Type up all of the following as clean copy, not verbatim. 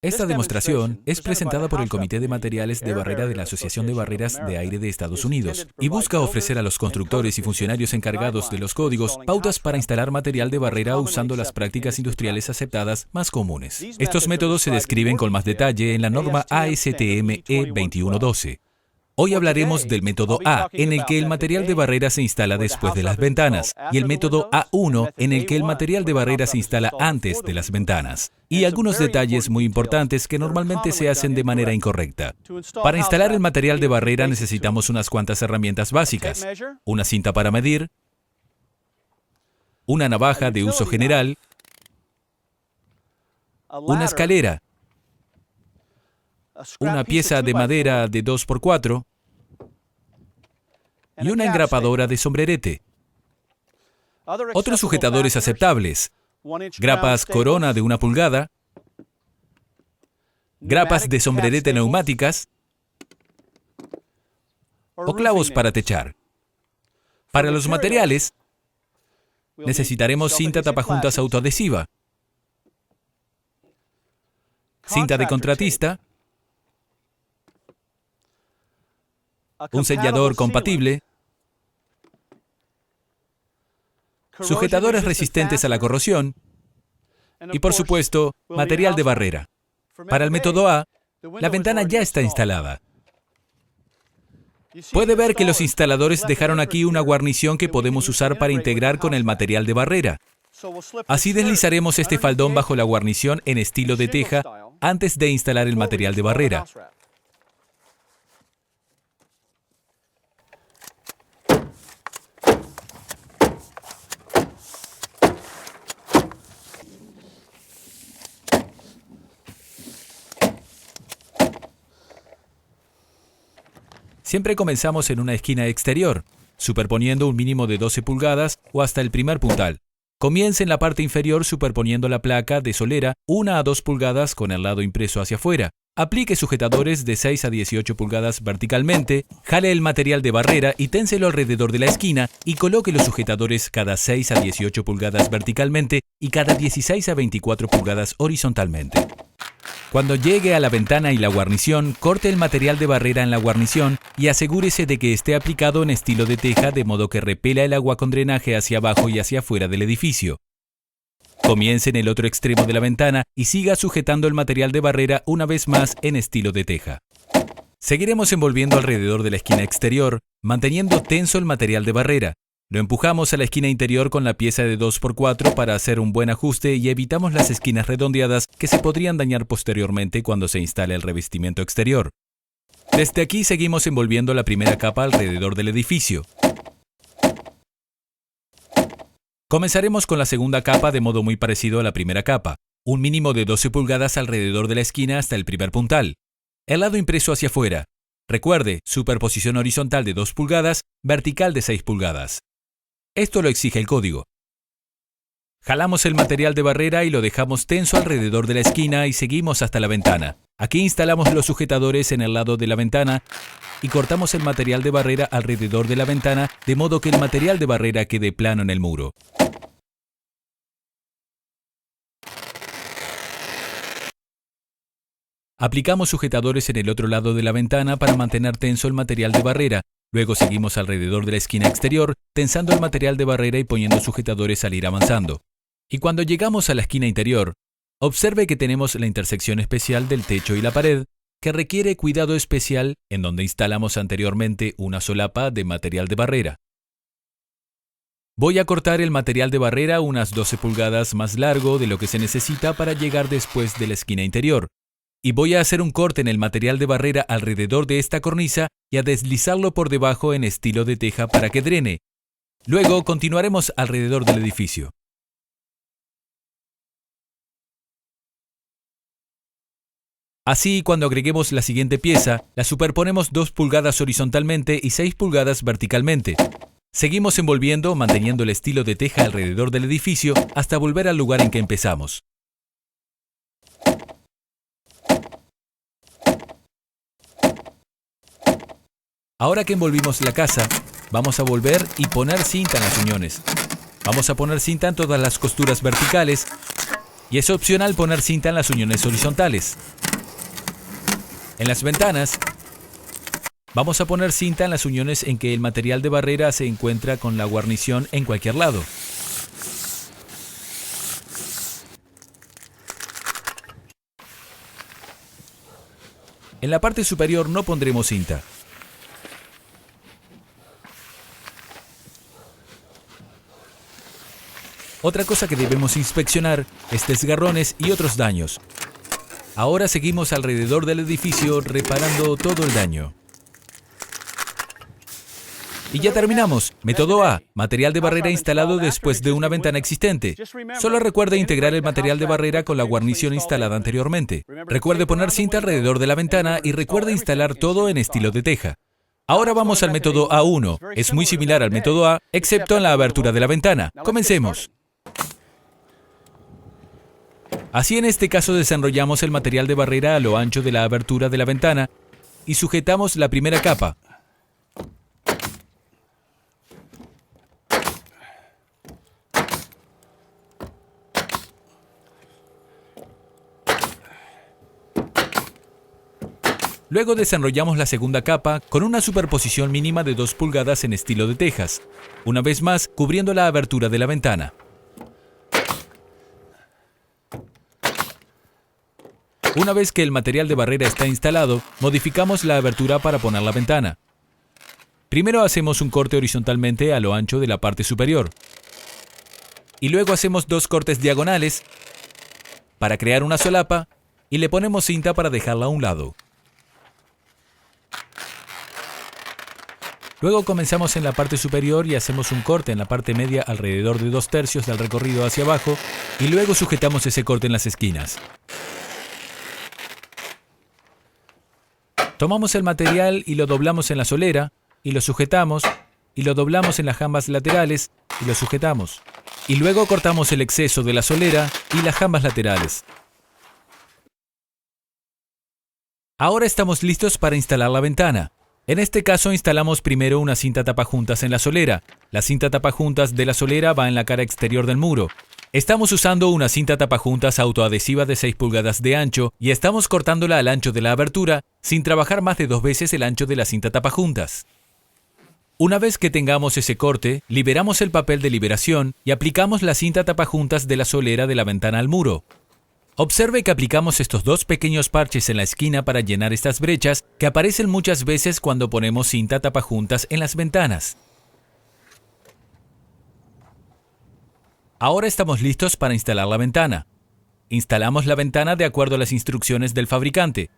Esta demostración es presentada por el Comité de Materiales de Barrera de la Asociación de Barreras de Aire de Estados Unidos y busca ofrecer a los constructores y funcionarios encargados de los códigos pautas para instalar material de barrera usando las prácticas industriales aceptadas más comunes. Estos métodos se describen con más detalle en la norma ASTM E2112. Hoy hablaremos del método A, en el que el material de barrera se instala después de las ventanas, y el método A1, en el que el material de barrera se instala antes de las ventanas. Y algunos detalles muy importantes que normalmente se hacen de manera incorrecta. Para instalar el material de barrera necesitamos unas cuantas herramientas básicas: una cinta para medir, una navaja de uso general, una escalera, una pieza de madera de 2x4 y una engrapadora de sombrerete. Otros sujetadores aceptables: grapas corona de 1 pulgada, grapas de sombrerete neumáticas o clavos para techar. Para los materiales, necesitaremos cinta tapajuntas autoadhesiva, cinta de contratista, un sellador compatible, sujetadores resistentes a la corrosión y, por supuesto, material de barrera. Para el método A, la ventana ya está instalada. Puede ver que los instaladores dejaron aquí una guarnición que podemos usar para integrar con el material de barrera. Así deslizaremos este faldón bajo la guarnición en estilo de teja antes de instalar el material de barrera. Siempre comenzamos en una esquina exterior, superponiendo un mínimo de 12 pulgadas o hasta el primer puntal. Comience en la parte inferior superponiendo la placa de solera 1 a 2 pulgadas con el lado impreso hacia afuera. Aplique sujetadores de 6 a 18 pulgadas verticalmente, jale el material de barrera y ténselo alrededor de la esquina y coloque los sujetadores cada 6 a 18 pulgadas verticalmente y cada 16 a 24 pulgadas horizontalmente. Cuando llegue a la ventana y la guarnición, corte el material de barrera en la guarnición y asegúrese de que esté aplicado en estilo de teja de modo que repela el agua con drenaje hacia abajo y hacia afuera del edificio. Comience en el otro extremo de la ventana y siga sujetando el material de barrera una vez más en estilo de teja. Seguiremos envolviendo alrededor de la esquina exterior, manteniendo tenso el material de barrera. Lo empujamos a la esquina interior con la pieza de 2x4 para hacer un buen ajuste y evitamos las esquinas redondeadas que se podrían dañar posteriormente cuando se instale el revestimiento exterior. Desde aquí seguimos envolviendo la primera capa alrededor del edificio. Comenzaremos con la segunda capa de modo muy parecido a la primera capa, un mínimo de 12 pulgadas alrededor de la esquina hasta el primer puntal. El lado impreso hacia afuera. Recuerde, superposición horizontal de 2 pulgadas, vertical de 6 pulgadas. Esto lo exige el código. Jalamos el material de barrera y lo dejamos tenso alrededor de la esquina y seguimos hasta la ventana. Aquí instalamos los sujetadores en el lado de la ventana y cortamos el material de barrera alrededor de la ventana de modo que el material de barrera quede plano en el muro. Aplicamos sujetadores en el otro lado de la ventana para mantener tenso el material de barrera. Luego seguimos alrededor de la esquina exterior, tensando el material de barrera y poniendo sujetadores al ir avanzando. Y cuando llegamos a la esquina interior, observe que tenemos la intersección especial del techo y la pared, que requiere cuidado especial en donde instalamos anteriormente una solapa de material de barrera. Voy a cortar el material de barrera unas 12 pulgadas más largo de lo que se necesita para llegar después de la esquina interior. Y voy a hacer un corte en el material de barrera alrededor de esta cornisa y a deslizarlo por debajo en estilo de teja para que drene. Luego continuaremos alrededor del edificio. Así, cuando agreguemos la siguiente pieza, la superponemos 2 pulgadas horizontalmente y 6 pulgadas verticalmente. Seguimos envolviendo, manteniendo el estilo de teja alrededor del edificio hasta volver al lugar en que empezamos. Ahora que envolvimos la casa, vamos a volver y poner cinta en los uñones. Vamos a poner cinta en todas las costuras verticales Y es opcional poner cinta en las uniones horizontales. En las ventanas, vamos a poner cinta en las uniones en que el material de barrera se encuentra con la guarnición en cualquier lado. En la parte superior no pondremos cinta. Otra cosa que debemos inspeccionar es desgarrones y otros daños. Ahora seguimos alrededor del edificio reparando todo el daño. Y ya terminamos. Método A. Material de barrera instalado después de una ventana existente. Solo recuerde integrar el material de barrera con la guarnición instalada anteriormente. Recuerde poner cinta alrededor de la ventana y recuerde instalar todo en estilo de teja. Ahora vamos al método A1. Es muy similar al método A, excepto en la abertura de la ventana. Comencemos. Así en este caso desenrollamos el material de barrera a lo ancho de la abertura de la ventana y sujetamos la primera capa. Luego desenrollamos la segunda capa con una superposición mínima de 2 pulgadas en estilo de tejas, una vez más cubriendo la abertura de la ventana. Una vez que el material de barrera está instalado, modificamos la abertura para poner la ventana. Primero hacemos un corte horizontalmente a lo ancho de la parte superior. Y luego hacemos 2 cortes diagonales para crear una solapa y le ponemos cinta para dejarla a un lado. Luego comenzamos en la parte superior y hacemos un corte en la parte media alrededor de 2/3 del recorrido hacia abajo y luego sujetamos ese corte en las esquinas. Tomamos el material y lo doblamos en la solera y lo sujetamos y lo doblamos en las jambas laterales y lo sujetamos. Y luego cortamos el exceso de la solera y las jambas laterales. Ahora estamos listos para instalar la ventana. En este caso instalamos primero una cinta tapajuntas en la solera. La cinta tapajuntas de la solera va en la cara exterior del muro. Estamos usando una cinta tapajuntas autoadhesiva de 6 pulgadas de ancho y estamos cortándola al ancho de la abertura sin trabajar más de 2 veces el ancho de la cinta tapajuntas. Una vez que tengamos ese corte, liberamos el papel de liberación y aplicamos la cinta tapajuntas de la solera de la ventana al muro. Observe que aplicamos estos 2 pequeños parches en la esquina para llenar estas brechas que aparecen muchas veces cuando ponemos cinta tapajuntas en las ventanas. Ahora estamos listos para instalar la ventana. Instalamos la ventana de acuerdo a las instrucciones del fabricante.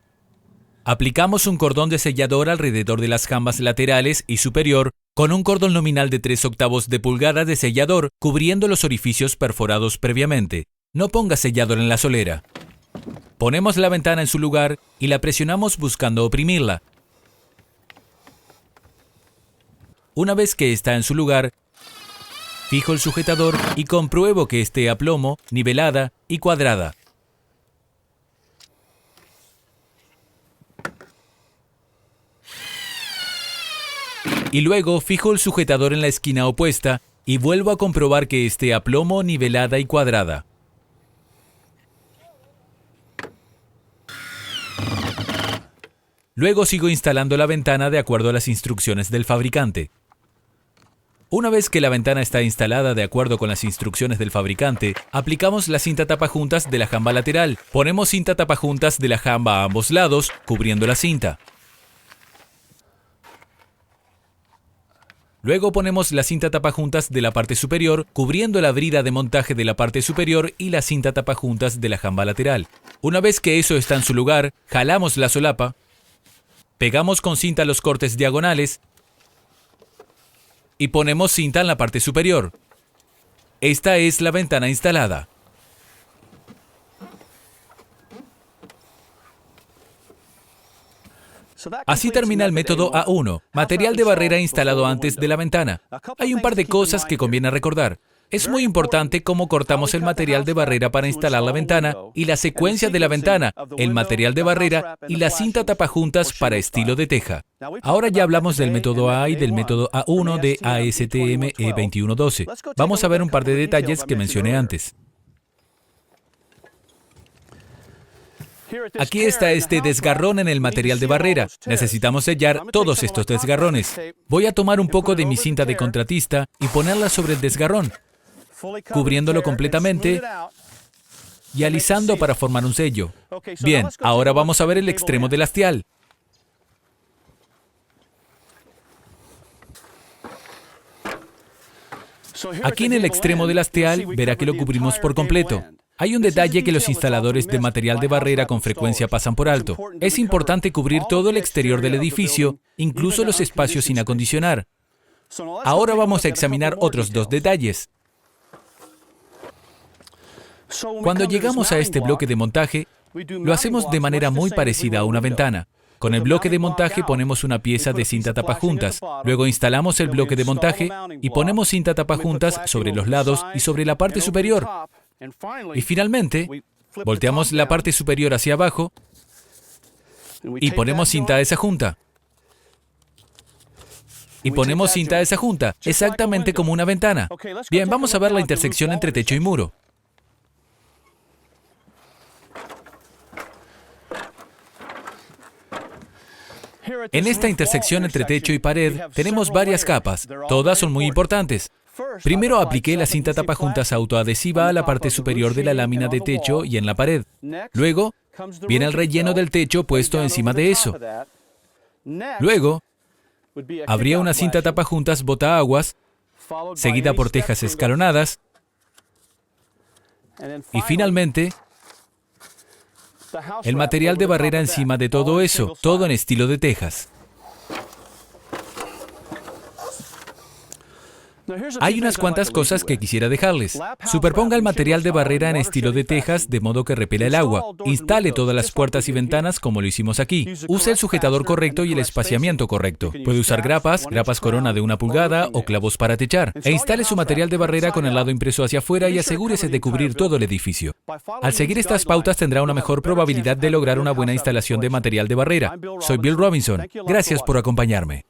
Aplicamos un cordón de sellador alrededor de las jambas laterales y superior con un cordón nominal de 3/8 de pulgada de sellador cubriendo los orificios perforados previamente. No ponga sellador en la solera. Ponemos la ventana en su lugar y la presionamos buscando oprimirla. Una vez que está en su lugar, fijo el sujetador y compruebo que esté a plomo, nivelada y cuadrada. Y luego fijo el sujetador en la esquina opuesta y vuelvo a comprobar que esté a plomo, nivelada y cuadrada. Luego sigo instalando la ventana de acuerdo a las instrucciones del fabricante. Una vez que la ventana está instalada de acuerdo con las instrucciones del fabricante, aplicamos la cinta tapajuntas de la jamba lateral. Ponemos cinta tapajuntas de la jamba a ambos lados, cubriendo la cinta. Luego ponemos la cinta tapajuntas de la parte superior, cubriendo la brida de montaje de la parte superior y la cinta tapajuntas de la jamba lateral. Una vez que eso está en su lugar, jalamos la solapa, pegamos con cinta los cortes diagonales y ponemos cinta en la parte superior. Esta es la ventana instalada. Así termina el método A1, material de barrera instalado antes de la ventana. Hay un par de cosas que conviene recordar. Es muy importante cómo cortamos el material de barrera para instalar la ventana y la secuencia de la ventana, el material de barrera y la cinta tapajuntas para estilo de teja. Ahora ya hablamos del método A y del método A1 de ASTM E2112. Vamos a ver un par de detalles que mencioné antes. Aquí está este desgarrón en el material de barrera. Necesitamos sellar todos estos desgarrones. Voy a tomar un poco de mi cinta de contratista y ponerla sobre el desgarrón, cubriéndolo completamente y alisando para formar un sello. Bien, ahora vamos a ver el extremo del hastial. Aquí en el extremo del hastial verá que lo cubrimos por completo. Hay un detalle que los instaladores de material de barrera con frecuencia pasan por alto. Es importante cubrir todo el exterior del edificio, incluso los espacios sin acondicionar. Ahora vamos a examinar otros dos detalles. Cuando llegamos a este bloque de montaje, lo hacemos de manera muy parecida a una ventana. Con el bloque de montaje ponemos una pieza de cinta tapajuntas. Luego instalamos el bloque de montaje y ponemos cinta tapajuntas sobre los lados y sobre la parte superior. Y finalmente, volteamos la parte superior hacia abajo y ponemos cinta a esa junta. Y ponemos cinta a esa junta, exactamente como una ventana. Bien, vamos a ver la intersección entre techo y muro. En esta intersección entre techo y pared tenemos varias capas. Todas son muy importantes. Primero apliqué la cinta tapajuntas autoadhesiva a la parte superior de la lámina de techo y en la pared. Luego viene el relleno del techo puesto encima de eso. Luego habría una cinta tapajuntas botaaguas, seguida por tejas escalonadas. Y finalmente, el material de barrera encima de todo eso, todo en estilo de tejas. Hay unas cuantas cosas que quisiera dejarles. Superponga el material de barrera en estilo de tejas de modo que repela el agua. Instale todas las puertas y ventanas como lo hicimos aquí. Use el sujetador correcto y el espaciamiento correcto. Puede usar grapas corona de 1 pulgada o clavos para techar. E instale su material de barrera con el lado impreso hacia afuera y asegúrese de cubrir todo el edificio. Al seguir estas pautas tendrá una mejor probabilidad de lograr una buena instalación de material de barrera. Soy Bill Robinson. Gracias por acompañarme.